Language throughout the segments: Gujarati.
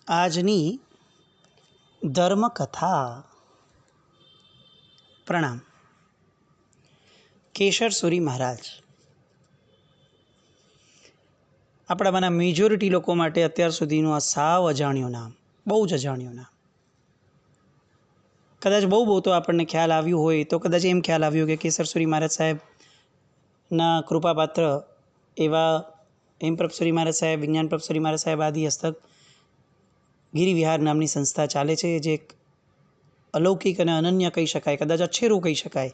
આજની ધર્મકથા. પ્રણામ. કેશર સુરી મહારાજ આપણામાંના મેજોરિટી લોકો માટે અત્યાર સુધીનું આ સાવ અજાણ્યું નામ, બહુ જ અજાણ્યું નામ. કદાચ બહુ તો આપણને ખ્યાલ આવ્યું હોય તો કદાચ એમ ખ્યાલ આવ્યો કે કેશર સુરી મહારાજ સાહેબના કૃપાપાત્ર એવા હેમપ્રભ સુરી મહારાજ સાહેબ, વિજ્ઞાનપ્રભ સુરી મહારાજ સાહેબ આદિ હસ્તક ગિરિવિહાર નામની સંસ્થા ચાલે છે, જે એક અલૌકિક અને અનન્ય કહી શકાય, કદાચ અછેરું કહી શકાય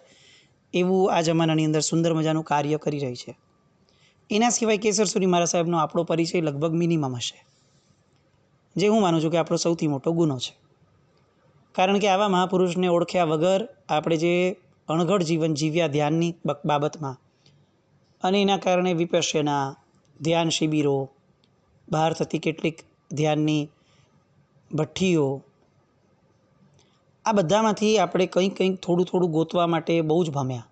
એવું આ જમાનાની અંદર સુંદર મજાનું કાર્ય કરી રહી છે. એના સિવાય કેશર સુરી મહારાજ સાહેબનો આપણો પરિચય લગભગ મિનિમમ હશે, જે હું માનું છું કે આપણો સૌથી મોટો ગુનો છે. કારણ કે આવા મહાપુરુષને ઓળખ્યા વગર આપણે જે અણઘડ જીવન જીવ્યા ધ્યાનની બાબતમાં, અને એના કારણે વિપશ્યના ધ્યાન શિબિરો, બહાર થતી કેટલીક ધ્યાનની ભઠ્ઠીઓ, આ બધામાંથી આપણે કંઈક થોડું ગોતવા માટે બહુ જ ભમ્યા.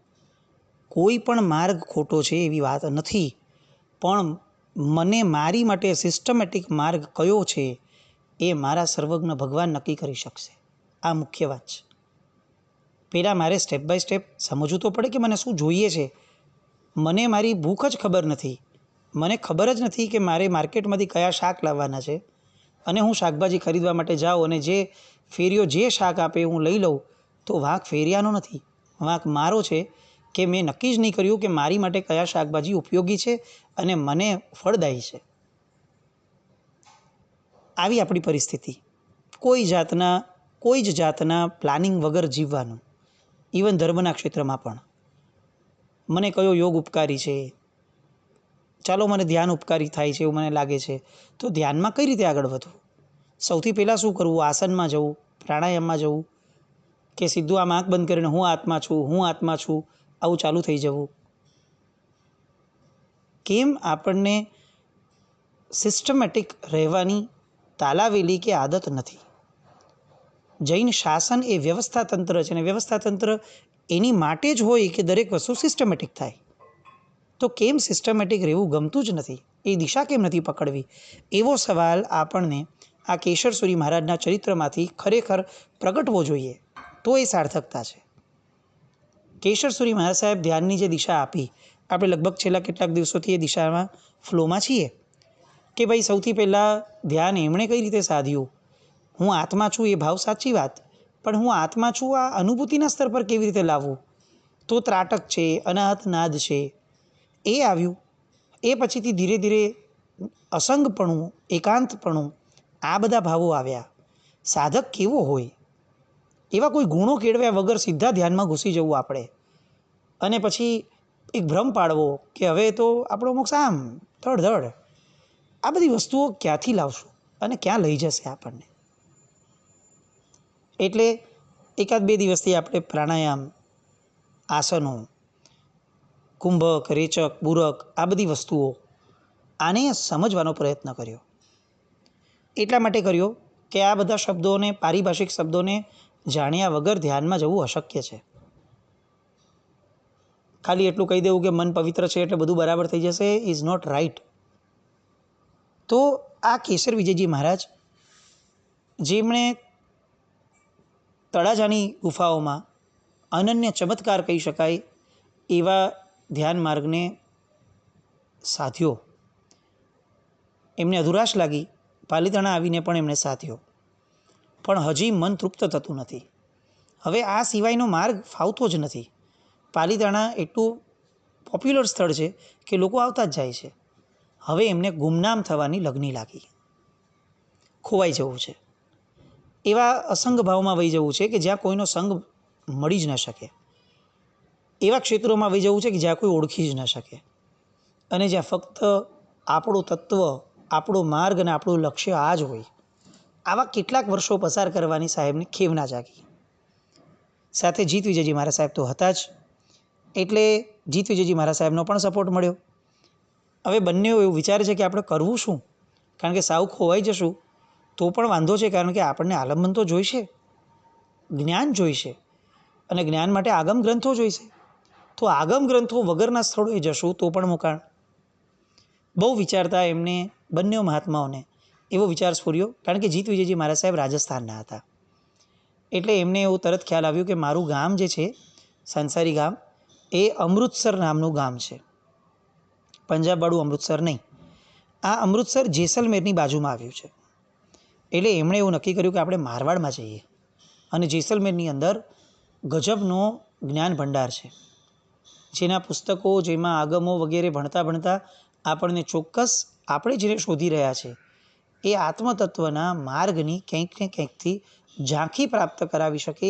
કોઈ પણ માર્ગ ખોટો છે એવી વાત નથી, પણ મને મારી માટે સિસ્ટમેટિક માર્ગ કયો છે એ મારા સર્વજ્ઞ ભગવાન નક્કી કરી શકશે. આ મુખ્ય વાત છે. પહેલાં મારે સ્ટેપ બાય સ્ટેપ સમજવું તો પડે કે મને શું જોઈએ છે. મને મારી ભૂખ જ ખબર નથી. મને ખબર જ નથી કે મારે માર્કેટમાંથી કયા શાક લાવવાના છે, અને હું શાકભાજી ખરીદવા માટે જાઉં અને જે ફેરીઓ જે શાક આપે હું લઈ લઉં, તો વાંક ફેરિયાનો નથી, વાંક મારો છે કે મેં નક્કી જ નહીં કર્યું કે મારી માટે કયા શાકભાજી ઉપયોગી છે અને મને ફળદાયી છે. આવી આપણી પરિસ્થિતિ. કોઈ જ જાતના પ્લાનિંગ વગર જીવવાનું. ઇવન ધર્મના ક્ષેત્રમાં પણ મને કયો યોગ ઉપકારી છે, ચાલો મને ધ્યાન ઉપકારી થાય છે એવું મને લાગે છે, તો ધ્યાનમાં કઈ રીતે આગળ વધવું? સૌથી પહેલાં શું કરવું? આસનમાં જવું, પ્રાણાયામમાં જવું, કે સીધું આમ આંખ બંધ કરીને હું આત્મા છું આવું ચાલુ થઈ જવું? કેમ આપણને સિસ્ટમેટિક રહેવાની તાલાવેલી કે આદત નથી? જૈન શાસન એ વ્યવસ્થા તંત્ર છે, અને વ્યવસ્થા તંત્ર એની માટે જ હોય કે દરેક વસ્તુ સિસ્ટમેટિક થાય. તો કેમ સિસ્ટમેટિક રહેવું ગમતું જ નથી? એ દિશા કેમ નથી પકડવી? એવો સવાલ આપણને આ કેશર સુરી મહારાજના ચરિત્રમાંથી ખરેખર પ્રગટવો જોઈએ, તો એ સાર્થકતા છે. કેશર સુરી મહારાજ સાહેબ ધ્યાનની જે દિશા આપી, આપણે લગભગ છેલ્લા કેટલાક દિવસોથી એ દિશામાં ફ્લોમાં છીએ કે ભાઈ સૌથી પહેલાં ધ્યાન એમણે કઈ રીતે સાધ્યું. હું આત્મા છું એ ભાવ સાચી વાત, પણ હું આત્મા છું આ અનુભૂતિના સ્તર પર કેવી રીતે લાવવું? તો ત્રાટક છે, અનાહત નાદ છે, એ આવ્યું. એ પછીથી ધીરે ધીરે અસંગપણું, એકાંતપણું, આ બધા ભાવો આવ્યા. સાધક કેવો હોય એવા કોઈ ગુણો કેળવ્યા વગર સીધા ધ્યાનમાં ઘૂસી જવું આપણે, અને પછી એક ભ્રમ પાડવો કે હવે તો આપણો મોક્ષ આમ ધડ. આ બધી વસ્તુઓ ક્યાંથી લાવશું અને ક્યાં લઈ જશે આપણને? એટલે એકાદ બે દિવસથી આપણે પ્રાણાયામ, આસનો, કુંભક, રેચક, બુરક, આ બધી વસ્તુઓ આને સમજવાનો પ્રયત્ન કર્યો. એટલા માટે કર્યો કે આ બધા શબ્દોને, પારિભાષિક શબ્દોને જાણ્યા વગર ધ્યાનમાં જવું અશક્ય છે. ખાલી એટલું કહી દેવું કે મન પવિત્ર છે એટલે બધું બરાબર થઈ જશે ઇઝ નોટ રાઈટ. તો આ કેશર વિજયજી મહારાજ, જેમણે તળાજાની ગુફાઓમાં અનન્ય ચમત્કાર કહી શકાય એવા ધ્યાન માર્ગને સાધ્યો. એમને અધુરાશ લાગી, પાલીતાણા આવીને પણ એમણે સાધ્યો, પણ હજી મન તૃપ્ત થતું નથી. હવે આ સિવાયનો માર્ગ ફાવતો જ નથી. પાલીતાણા એટલું પોપ્યુલર સ્થળ છે કે લોકો આવતા જ જાય છે. હવે એમને ગુમનામ થવાની લગ્ની લાગી, ખોવાઈ જવું છે, એવા અસંગ ભાવમાં વહી જવું છે કે જ્યાં કોઈનો સંગ મળી જ ન શકે, એવા ક્ષેત્રોમાં વહી જવું છે કે જ્યાં કોઈ ઓળખી જ ન શકે, અને જ્યાં ફક્ત આપણું તત્વ, આપણો માર્ગ અને આપણું લક્ષ્ય આ જ હોય. આવા કેટલાક વર્ષો પસાર કરવાની સાહેબને ખેવના જાગી. સાથે જીત વિજયજી મહારાજ સાહેબ તો હતા જ, એટલે જીત વિજયજી મહારાજ સાહેબનો પણ સપોર્ટ મળ્યો. હવે બંનેઓ એવું વિચારે છે કે આપણે કરવું શું? કારણ કે સાવ ખોવાઈ જશું તો પણ વાંધો છે, કારણ કે આપણને આલંબન તો જોઈશે, જ્ઞાન જોઈશે, અને જ્ઞાન માટે આગમ ગ્રંથો જોઈશે. તો આગમ ગ્રંથો વગરના સ્થળોએ જશું તો પણ મુકાણ. બહુ વિચારતા એમને બંને મહાત્માઓને એવો વિચાર સ્ફૂર્યો, કારણ કે જીત વિજયજી મહારાજ સાહેબ રાજસ્થાનના હતા. એટલે એમને એવું તરત ખ્યાલ આવ્યું કે મારું ગામ જે છે સંસારી ગામ, એ અમૃતસર નામનું ગામ છે, પંજાબવાળું અમૃતસર નહીં. આ અમૃતસર જેસલમેરની બાજુમાં આવ્યું છે. એટલે એમણે એવું નક્કી કર્યું કે આપણે મારવાડમાં જઈએ, અને જેસલમેરની અંદર ગજબનો જ્ઞાન ભંડાર છે, જેના પુસ્તકો, જેમાં આગમો વગેરે ભણતા ભણતા આપણને ચોક્કસ આપણે જેને શોધી રહ્યા છે એ આત્મતત્વના માર્ગની કંઈક ને કંઈકથી ઝાંખી પ્રાપ્ત કરાવી શકે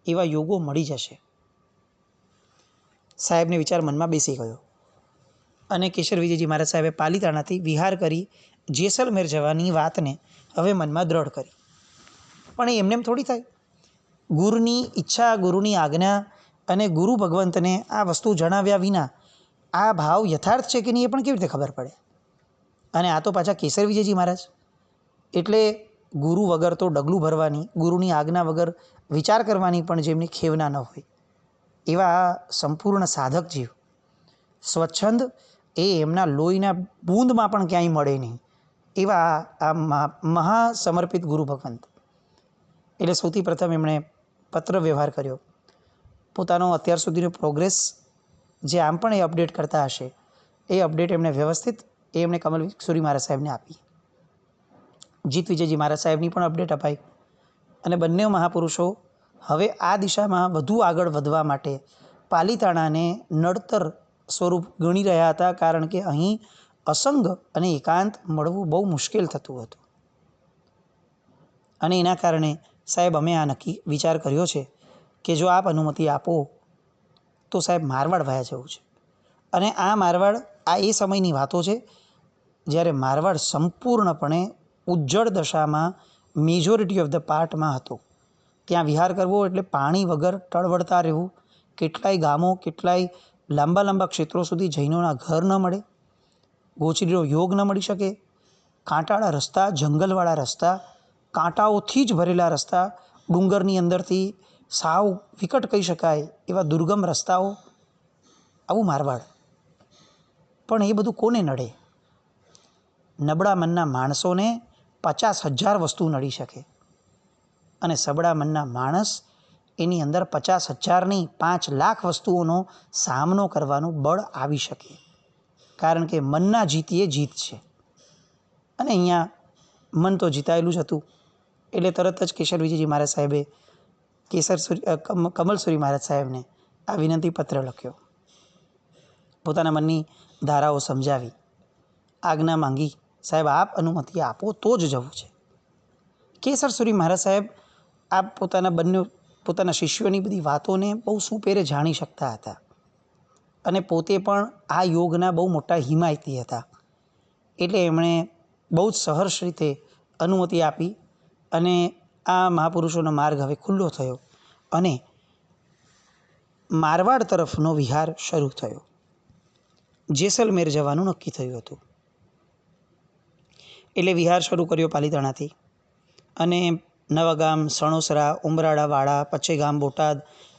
એવા યોગો મળી જશે. સાહેબને વિચાર મનમાં બેસી ગયો, અને કેશર વિજયજી મહારાજ સાહેબે પાલીતાણાથી વિહાર કરી જેસલમેર જવાની વાતને હવે મનમાં દ્રઢ કરી. પણ એમને એમ થોડી થાય. ગુરુની ઈચ્છા, ગુરુની આજ્ઞા અને ગુરુ ભગવંતને આ વસ્તુ જણાવ્યા વિના આ ભાવ યથાર્થ છે કે નહીં એ પણ કેવી રીતે ખબર પડે? અને આ તો પાછા કેસર વિજયજી મહારાજ, એટલે ગુરુ વગર તો ડગલું ભરવાની, ગુરુની આજ્ઞા વગર વિચાર કરવાની પણ જેમની ખેવના ન હોય એવા સંપૂર્ણ સાધક જીવ, સ્વચ્છંદ એ એમના લોહીના બૂંદમાં પણ ક્યાંય મળે નહીં એવા આ મહાસમર્પિત ગુરુ ભગવંત. એટલે સૌથી પ્રથમ એમણે પત્ર વ્યવહાર કર્યો. પોતાનો અત્યાર સુધીનો પ્રોગ્રેસ જે આમ પણ એ અપડેટ કરતા હશે એ અપડેટ એમણે વ્યવસ્થિત એમણે કમલ કિશોરી મહારાજ સાહેબને આપી. જીત વિજયજી મહારાજ સાહેબની પણ અપડેટ અપાઈ. અને બંને મહાપુરુષો હવે આ દિશામાં વધુ આગળ વધવા માટે પાલીતાણાને નડતર સ્વરૂપ ગણી રહ્યા હતા, કારણ કે અહીં અસંગ અને એકાંત મળવું બહુ મુશ્કેલ થતું હતું. અને એના કારણે સાહેબ અમે આ વિચાર કર્યો છે કે જો આપ અનુમતિ આપો તો સાહેબ મારવાડ વયા જવું છે. અને આ મારવાડ, આ એ સમયની વાતો છે જ્યારે મારવાડ સંપૂર્ણપણે ઉજ્જળ દશામાં મેજોરિટી ઓફ ધ પાર્ટમાં હતો. ત્યાં વિહાર કરવો એટલે પાણી વગર ટળવળતા રહેવું, કેટલાય ગામો, કેટલાય લાંબા લાંબા ક્ષેત્રો સુધી જૈનોના ઘર ન મળે, ગોચરીનો યોગ ન મળી શકે, કાંટાળા રસ્તા, જંગલવાળા રસ્તા, કાંટાઓથી જ ભરેલા રસ્તા, ડુંગરની અંદરથી સાવ વિકટ કહી શકાય એવા દુર્ગમ રસ્તાઓ, આવું મારવાડ. પણ એ બધું કોને નડે? નબળા મનના માણસોને 50,000 વસ્તુ નડી શકે, અને સબળા મનના માણસ એની અંદર 50,000 નહીં 5,00,000 વસ્તુઓનો સામનો કરવાનું બળ આવી શકે, કારણ કે મનના જીતીએ જીત છે. અને અહીંયા મન તો જીતાયેલું જ હતું. એટલે તરત જ કેશર વિજયજી મહારાજ સાહેબે કમલસુરી મહારાજ સાહેબને આ વિનંતી પત્ર લખ્યો. પોતાના મનની ધારાઓ સમજાવી, આજ્ઞા માંગી, સાહેબ આપ અનુમતિ આપો તો જ જવું છે. કેસરસુરી મહારાજ સાહેબ આ પોતાના શિષ્યોની બધી વાતોને બહુ સુપેરે જાણી શકતા હતા, અને પોતે પણ આ યોગના બહુ મોટા હિમાયતી હતા. એટલે એમણે બહુ જ સહર્ષ રીતે અનુમતિ આપી, અને આ મહાપુરુષોનો માર્ગ હવે ખુલ્લો થયો, અને મારવાડ તરફનો વિહાર શરૂ થયો. જેસલમેર જવાનું નક્કી થયું હતું. એટલે વિહાર શરૂ કર્યો પાલીતાણાથી, અને નવાગામ, સણોસરા, ઉમરાળા, વાડા, પચ્છેગામ, બોટાદ,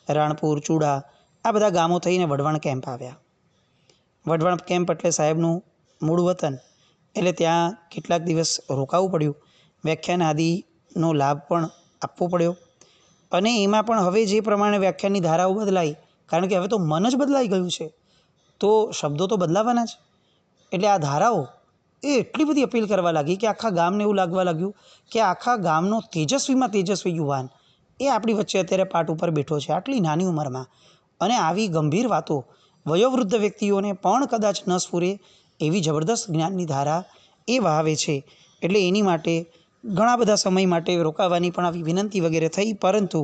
રાણપુર, ચૂડા, આ બધા ગામો થઈને વઢવાણ કેમ્પ આવ્યા. વઢવાણ કેમ્પ એટલે સાહેબનું મૂળ વતન, એટલે ત્યાં કેટલાક દિવસ રોકાવું પડ્યું. વ્યાખ્યાન આદિનો લાભ પણ આપવો પડ્યો. અને એમાં પણ હવે જે પ્રમાણે વ્યાખ્યાનની ધારાઓ બદલાઈ, કારણ કે હવે તો મન જ બદલાઈ ગયું છે, તો શબ્દો તો બદલાવાના જ. એટલે આ ધારાઓ એ એટલી બધી અપીલ કરવા લાગી કે આખા ગામને એવું લાગવા લાગ્યું કે આખા ગામનો તેજસ્વીમાં તેજસ્વી યુવાન એ આપણી વચ્ચે અત્યારે પાટ ઉપર બેઠો છે આટલી નાની ઉંમરમાં. અને આવી ગંભીર વાતો વયોવૃદ્ધ વ્યક્તિઓને પણ કદાચ ન સ્ફુરે એવી જબરદસ્ત જ્ઞાનની ધારા એ વહાવે છે. એટલે એની માટે ઘણા બધા સમય માટે રોકાવાની પણ આવી વિનંતી વગેરે થઈ, પરંતુ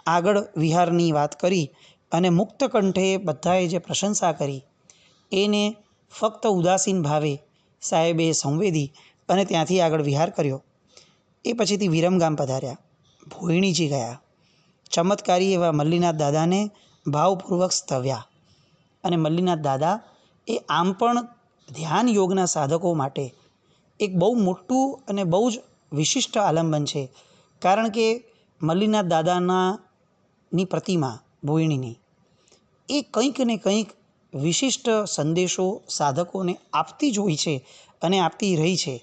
આગળ વિહારની વાત કરી અને મુક્ત કંઠે બધાએ જે પ્રશંસા કરી એને ફક્ત ઉદાસીન ભાવે સાહેબે સંવેદી અને ત્યાંથી આગળ વિહાર કર્યો. એ પછીથી વિરમગામ પધાર્યા, ભોયણીજી ગયા, ચમત્કારી એવા મલ્લીનાથ દાદાને ભાવપૂર્વક સ્તવ્યા. અને મલ્લીનાથ દાદા એ આમ પણ ધ્યાન યોગના સાધકો માટે એક બહુ મોટું અને બહુ જ વિશિષ્ટ આલંબન છે, કારણ કે મલ્લીનાથ દાદાની પ્રતિમા ભોયણીની એ કંઈક ને કંઈક વિશિષ્ટ સંદેશો સાધકોને આપતી જ હોય છે અને આપતી રહી છે.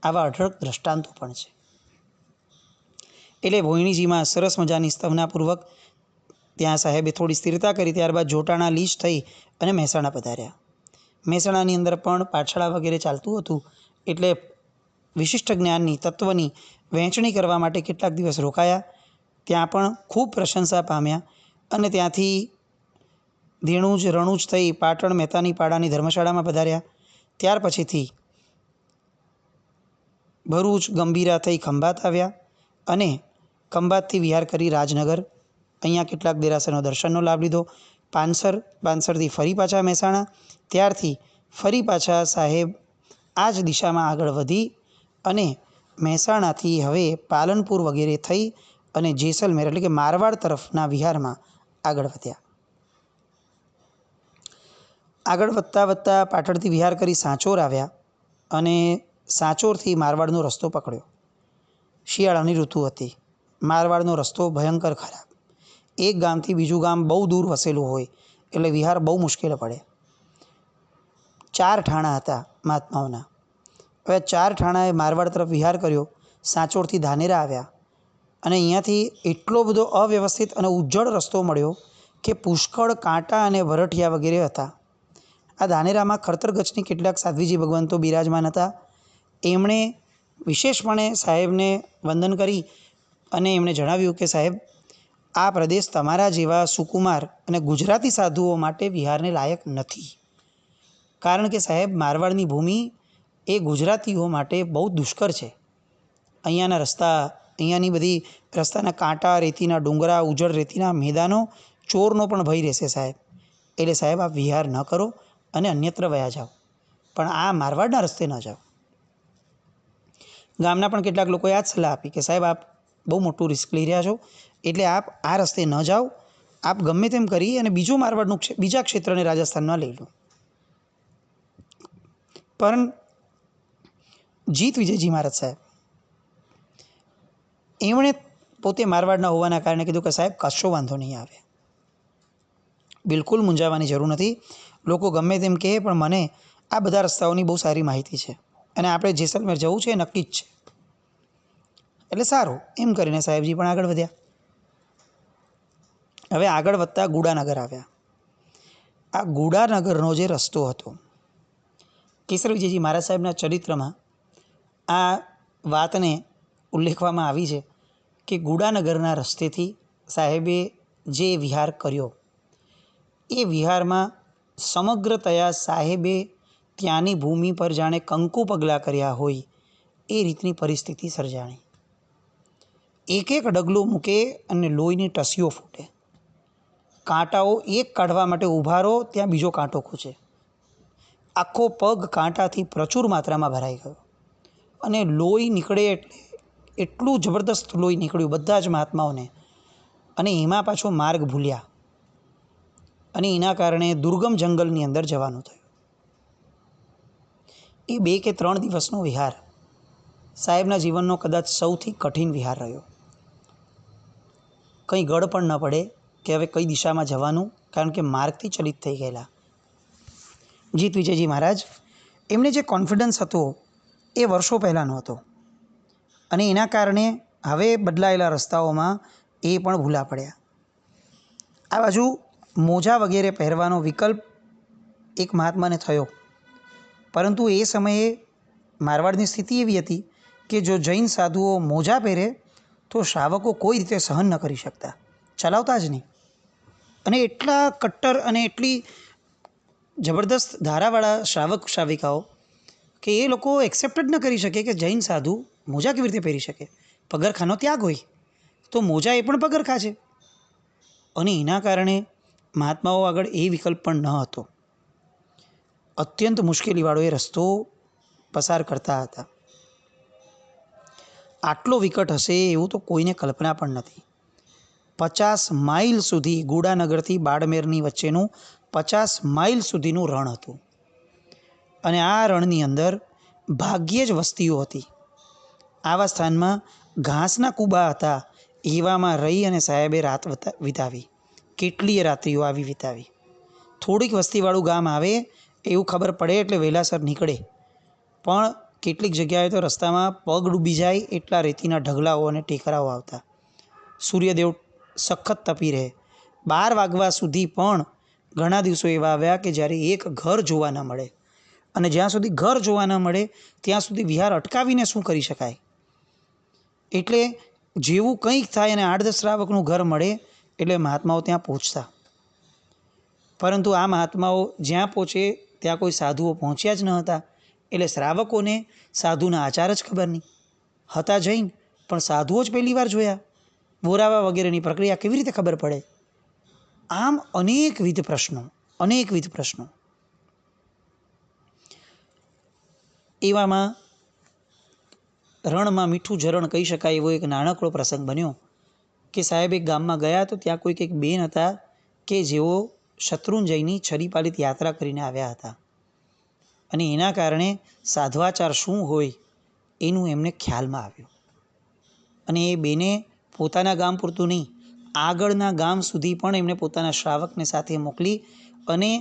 આવા અઢળક દ્રષ્ટાંતો પણ છે. એટલે ભોયણીજીમાં સરસ મજાની સ્તવનાપૂર્વક ત્યાં સાહેબે થોડી સ્થિરતા કરી. ત્યારબાદ જોટાણા લીશ થઈ અને મહેસાણા પધાર્યા. મહેસાણાની અંદર પણ પાઠશાળા વગેરે ચાલતું હતું, એટલે વિશિષ્ટ જ્ઞાનની, તત્વની વહેંચણી કરવા માટે કેટલાક દિવસ રોકાયા. ત્યાં પણ ખૂબ પ્રશંસા પામ્યા અને ત્યાંથી ધીણુજ રણુજ થઈ પાટણ મહેતાની પાડાની ધર્મશાળામાં પધાર્યા. ત્યાર પછીથી ભરૂચ ગંભીરા થઈ ખંભાત આવ્યા અને ખંભાતથી વિહાર કરી રાજનગર. અહીંયા કેટલાક દેરાસરનો દર્શનનો લાભ લીધો. પાનસરથી ફરી પાછા મહેસાણા. ત્યારથી ફરી પાછા સાહેબ આ જ દિશામાં આગળ વધી અને મહેસાણાથી હવે પાલનપુર વગેરે થઈ અને જેસલમેર એટલે કે મારવાડ તરફના વિહારમાં આગળ વધ્યા. આગળ વધતા વધતા પાટણથી વિહાર કરી સાંચોર આવ્યા અને સાંચોરથી મારવાડનો રસ્તો પકડ્યો. શિયાળાની ઋતુ હતી. મારવાડનો રસ્તો ભયંકર ખરાબ. એક ગામથી બીજું ગામ બહુ દૂર વસેલું હોય એટલે વિહાર બહુ મુશ્કેલ પડે. 4 ઠાણા હતા મહાત્માઓના. હવે 4 ઠાણાએ મારવાડ તરફ વિહાર કર્યો. સાંચોરથી ધાનેરા આવ્યા અને અહીંયાથી એટલો બધો અવ્યવસ્થિત અને ઉજ્જડ રસ્તો મળ્યો કે પુષ્કળ કાંટા અને વરઠિયા વગેરે હતા. આ ધાનેરામાં ખરતરગચની કેટલાક સાધ્વીજી ભગવંતો બિરાજમાન હતા. એમણે વિશેષપણે સાહેબને વંદન કરી અને એમણે જણાવ્યું કે સાહેબ, આ પ્રદેશ તમારા જેવા સુકુમાર અને ગુજરાતી સાધુઓ માટે વિહારને લાયક નથી. કારણ કે સાહેબ, મારવાડની ભૂમિ એ ગુજરાતીઓ માટે બહુ દુષ્કર છે. અહીંયાના રસ્તા, અહીંયાની બધી રસ્તાના કાંટા, રેતીના ડુંગરા, ઉજળ રેતીના મેદાનો, ચોરનો પણ ભય રહેશે સાહેબ. એટલે સાહેબ, આપ વિહાર ન કરો અને અન્યત્ર વયા જાઓ, પણ આ મારવાડના રસ્તે ન જાઓ. ગામના પણ કેટલાક લોકોએ આ જ સલાહ આપી કે સાહેબ, આપ બહુ મોટું રિસ્ક લઈ રહ્યા છો, એટલે આપ આ રસ્તે ન જાઓ. આપ ગમે તેમ કરી અને બીજું મારવાડનું બીજા ક્ષેત્રને રાજસ્થાનમાં લઈ લો. પણ જીત વિજયજી મહારાજ સાહેબ, એમણે પોતે મારવાડના હોવાના કારણે કીધું કે સાહેબ, કશો વાંધો નહીં આવે, બિલકુલ મૂંઝાવાની જરૂર નથી. લોકો ગમે તેમ કહે, પણ મને આ બધા રસ્તાઓની બહુ સારી માહિતી છે અને આપણે જેસલમેર જવું છે એ નક્કી જ છે. એટલે સારું, એમ કરીને સાહેબજી પણ આગળ વધ્યા. હવે આગળ વધતા ગુડાનગર આવ્યા. આ ગુડાનગરનો જે રસ્તો હતો, કેસર વિજયજી મહારાજ સાહેબના ચરિત્રમાં આ વાતને ઉલ્લેખવામાં આવી છે કે ગુડાનગરના રસ્તેથી સાહેબે જે વિહાર કર્યો, એ વિહારમાં સમગ્રતયા સાહેબે ત્યાંની ભૂમિ પર જાણે કંકુ પગલાં કર્યા હોય એ રીતની પરિસ્થિતિ સર્જાણી. એક એક ડગલું મૂકે અને લોહીની ટસીઓ ફૂટે. કાંટાઓ એક કાઢવા માટે ઊભા રહો, ત્યાં બીજો કાંટો ખૂંચે. આખો પગ કાંટાથી પ્રચુર માત્રામાં ભરાઈ ગયો અને લોહી નીકળે એટલે એટલું જબરદસ્ત લોહી નીકળ્યું બધા જ મહાત્માઓને. અને એમાં પાછો માર્ગ ભૂલ્યા અને એના કારણે દુર્ગમ જંગલની અંદર જવાનું થયું. એ 2 કે 3 દિવસનો વિહાર સાહેબના જીવનનો કદાચ સૌથી કઠિન વિહાર રહ્યો. કંઈ ગળ પણ ન પડે કે હવે કઈ દિશામાં જવાનું, કારણ કે માર્ગથી ચલિત થઈ ગયેલા. જીત વિજયજી મહારાજ, એમને જે કોન્ફિડન્સ હતો એ વર્ષો પહેલાંનો હતો અને એના કારણે હવે બદલાયેલા રસ્તાઓમાં એ પણ ભૂલા પડ્યા. આ બાજુ મોજા વગેરે પહેરવાનો વિકલ્પ એક મહાત્માને થયો, પરંતુ એ સમયે મારવાડની સ્થિતિ એવી હતી કે જો જૈન સાધુઓ મોજા પહેરે તો શ્રાવકો કોઈ રીતે સહન ન કરી શકતા, ચલાવતા જ નહીં. અને એટલા કટ્ટર અને એટલી જબરદસ્ત ધારાવાળા શ્રાવક શ્રાવિકાઓ કે એ લોકો એક્સેપ્ટ જ ન કરી શકે કે જૈન સાધુ મોજા કેવી રીતે પહેરી શકે. પગરખાનો ત્યાગ હોય તો મોજા એ પણ પગરખા છે. અને એના કારણે મહાત્માઓ આગળ એ વિકલ્પ પણ ન હતો. અત્યંત મુશ્કેલીવાળો એ રસ્તો પસાર કરતા હતા. આટલો વિકટ હશે એવું તો કોઈને કલ્પના પણ નથી. 50 માઇલ સુધી ગુડાનગરથી બાડમેરની વચ્ચેનું 50 માઇલ સુધીનું રણ હતું અને આ રણની અંદર ભાગ્યે જ વસ્તીઓ હતી. આવા સ્થાનમાં ઘાસના કૂબા હતા. એવામાં રહી અને સાહેબે રાત વિતાવી. કેટલીય રાત્રિઓ આવી વિતાવી. થોડીક વસ્તીવાળું ગામ આવે એવું ખબર પડે એટલે વહેલાસર નીકળે, પણ કેટલીક જગ્યાએ તો રસ્તામાં પગ ડૂબી જાય એટલા રેતીના ઢગલાઓ અને ટેકરાઓ આવતા. સૂર્યદેવ સખત તપી રહે. 12 વાગવા સુધી પણ ઘણા દિવસો એવા આવ્યા કે જ્યારે એક ઘર જોવા ન મળે, અને જ્યાં સુધી ઘર જોવા ન મળે ત્યાં સુધી વિહાર અટકાવીને શું કરી શકાય. એટલે જેવું કંઈક થાય અને 8-10 શ્રાવકનું ઘર મળે એટલે મહાત્માઓ ત્યાં પહોંચતા. પરંતુ આ મહાત્માઓ જ્યાં પહોંચે ત્યાં કોઈ સાધુઓ પહોંચ્યા જ ન હતા. એટલે શ્રાવકોને સાધુના આચાર જ ખબર નહીં. હતા જૈન, પણ સાધુઓ જ પહેલી વાર જોયા. બોરાવા વગેરેની પ્રક્રિયા કેવી રીતે ખબર પડે? આમ અનેકવિધ પ્રશ્નો. એવામાં રણમાં મીઠું ઝરણ કહી શકાય એવો એક નાનકડો પ્રસંગ બન્યો કે સાહેબ એક ગામમાં ગયા તો ત્યાં કોઈક એક બેન હતા કે જેઓ શત્રુંજયની છરીપાલિત યાત્રા કરીને આવ્યા હતા, અને એના કારણે સાધ્વાચાર શું હોય એનું એમને ખ્યાલમાં આવ્યું. અને એ બેને પોતાના ગામ પૂરતું નહીં, આગળના ગામ સુધી પણ એમણે પોતાના શ્રાવકને સાથે મોકલી, અને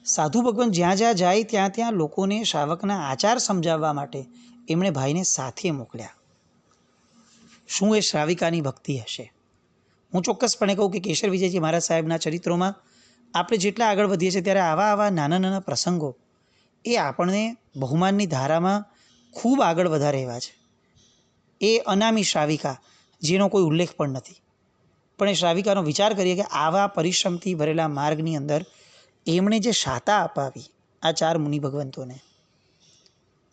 સાધુ ભગવાન જ્યાં જ્યાં જાય ત્યાં ત્યાં લોકોને શ્રાવકના આચાર સમજાવવા માટે એમણે ભાઈને સાથે મોકલ્યા. શું એ શ્રાવિકાની ભક્તિ હશે? હું ચોક્કસપણે કહું કે કેશર વિજયજી મહારાજ સાહેબના ચરિત્રોમાં આપણે જેટલા આગળ વધીએ છીએ ત્યારે આવા નાના નાના પ્રસંગો એ આપણને બહુમાનની ધારામાં ખૂબ આગળ વધારે એવા છે. એ અનામી શ્રાવિકા જેનો કોઈ ઉલ્લેખ પણ નથી, પણ એ શ્રાવિકાનો વિચાર કરીએ કે આવા પરિશ્રમથી ભરેલા માર્ગની અંદર એમણે જે શાતા અપાવી આ 4 મુનિ ભગવંતોને,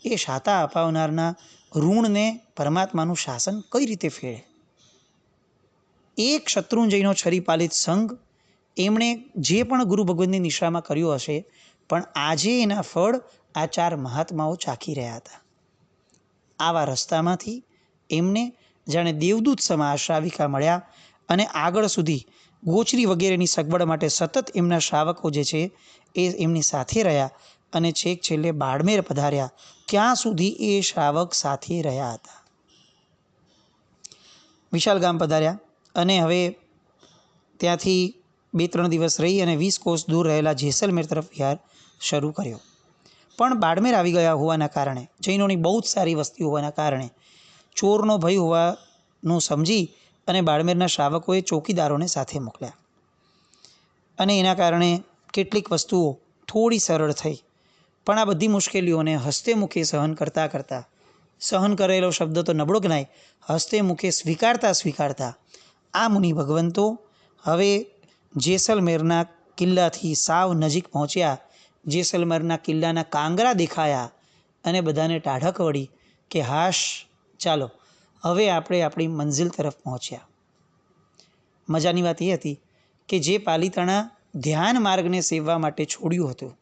એ શાતા અપાવનારના ઋણને પરમાત્માનું શાસન કઈ રીતે ફેળે? એક શત્રુંજયનો છરીપાલિત સંઘ એમણે જે પણ ગુરુ ભગવંતની નિશ્રામાં કર્યું હશે, પણ આજે એના ફળ આ 4 મહાત્માઓ ચાખી રહ્યા હતા. આવા રસ્તામાંથી એમને જાણે દેવદૂત સમા શ્રાવિકા મળ્યા, અને આગળ સુધી ગોચરી વગેરેની સગવડ માટે સતત એમના શ્રાવકો જે છે એ એમની સાથે રહ્યા, અને છેક છેલ્લે બાડમેર પધાર્યા ત્યાં સુધી એ શ્રાવક સાથે રહ્યા હતા. વિશાળ ગામ પધાર્યા અને હવે ત્યાંથી 2-3 દિવસ રહી અને 20 કોસ દૂર રહેલા જેસલમેર તરફ વિહાર શરૂ કર્યો. પણ બાડમેર આવી ગયા હોવાના કારણે, જૈનોની બહુ જ સારી વસ્તી હોવાના કારણે ચોરનો ભય હોવાનું સમજી અને બાડમેરના શ્રાવકોએ ચોકીદારોને સાથે મોકલ્યા, અને એના કારણે કેટલીક વસ્તુઓ થોડી સરળ થઈ. પણ આ બધી મુશ્કેલીઓને હસ્તે મુખે સહન કરેલો શબ્દ તો નબળો ગણાય, હસ્તે મુખે સ્વીકારતા આ મુનિ ભગવંતો હવે જેસલમેરના કિલ્લાથી સાવ નજીક પહોંચ્યા. જેસલમેરના કિલ્લાના કાંગરા દેખાયા અને બધાને ટાઢક વળી કે હાશ, ચાલો હવે આપણે આપણી મંઝિલ તરફ પહોંચ્યા. મજાની વાત એ હતી કે જે પાલિતાણા ધ્યાન માર્ગને સેવવા માટે છોડ્યું હતું,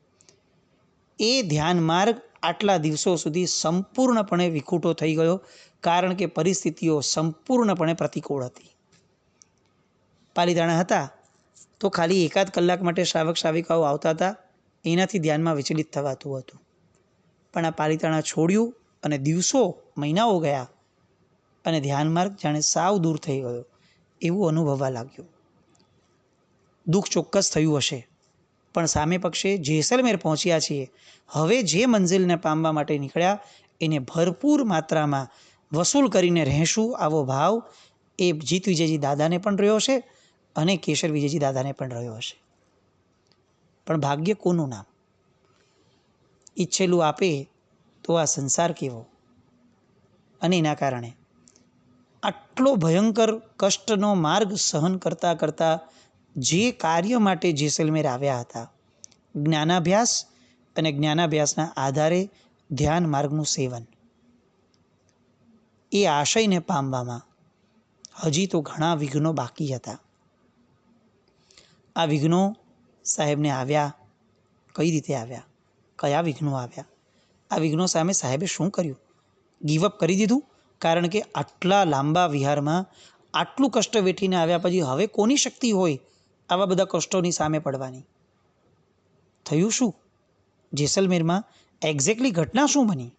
એ ધ્યાન માર્ગ આટલા દિવસો સુધી સંપૂર્ણપણે વિખૂટો થઈ ગયો, કારણ કે પરિસ્થિતિઓ સંપૂર્ણપણે પ્રતિકૂળ હતી. પાલિતાણા હતા તો ખાલી 1-8 કલાક માટે શ્રાવક શ્રાવિકાઓ આવતા હતા, એનાથી ધ્યાનમાં વિચલિત થવાતું હતું. પણ આ પાલિતાણા છોડ્યું અને દિવસો મહિનાઓ ગયા અને ધ્યાન માર્ગ જાણે સાવ દૂર થઈ ગયો એવું અનુભવવા લાગ્યું. દુઃખ ચોક્કસ થયું હશે, પણ સામે પક્ષે જેસલમેર પહોંચ્યા છીએ. હવે જે મંઝિલને પામવા માટે નીકળ્યા એને ભરપૂર માત્રામાં વસૂલ કરીને રહેશું, આવો ભાવ એ જીત વિજયજી દાદાને પણ રહ્યો હશે અને કેશર વિજયજી દાદાને પણ રહ્યો હશે. પણ ભાગ્ય કોનું નામ? ઈચ્છેલું આપે તો આ સંસાર કેવો? અને એના કારણે આટલો ભયંકર કષ્ટનો માર્ગ સહન કરતાં કરતાં જે કાર્ય માટે જેસલમેર આવ્યા હતા, જ્ઞાનાભ્યાસ અને જ્ઞાનાભ્યાસના આધારે ધ્યાન માર્ગનું સેવન, એ આશયને પામવામાં હજી તો ઘણા વિઘ્નો બાકી હતા. આ વિઘ્નો સાહેબને આવ્યા. કઈ રીતે આવ્યા? કયા વિઘ્નો આવ્યા? આ વિઘ્નો સામે સાહેબે શું કર્યું? ગીવઅપ કરી દીધું? કારણ કે આટલા લાંબા વિહારમાં આટલું કષ્ટ વેઠીને આવ્યા પછી હવે કોની શક્તિ હોય આવા બધા કષ્ટોની સામે પડવાની? થયું શું? જેસલમેરમાં એક્ઝેક્ટલી ઘટના શું બની?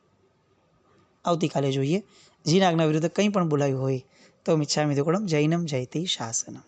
આવતીકાલે જોઈએ. જીના આજ્ઞા વિરુદ્ધ કંઈ પણ બોલાયું હોય તો મિચ્છામિ દુક્કડમ જૈનમ જયતે શાસનમ.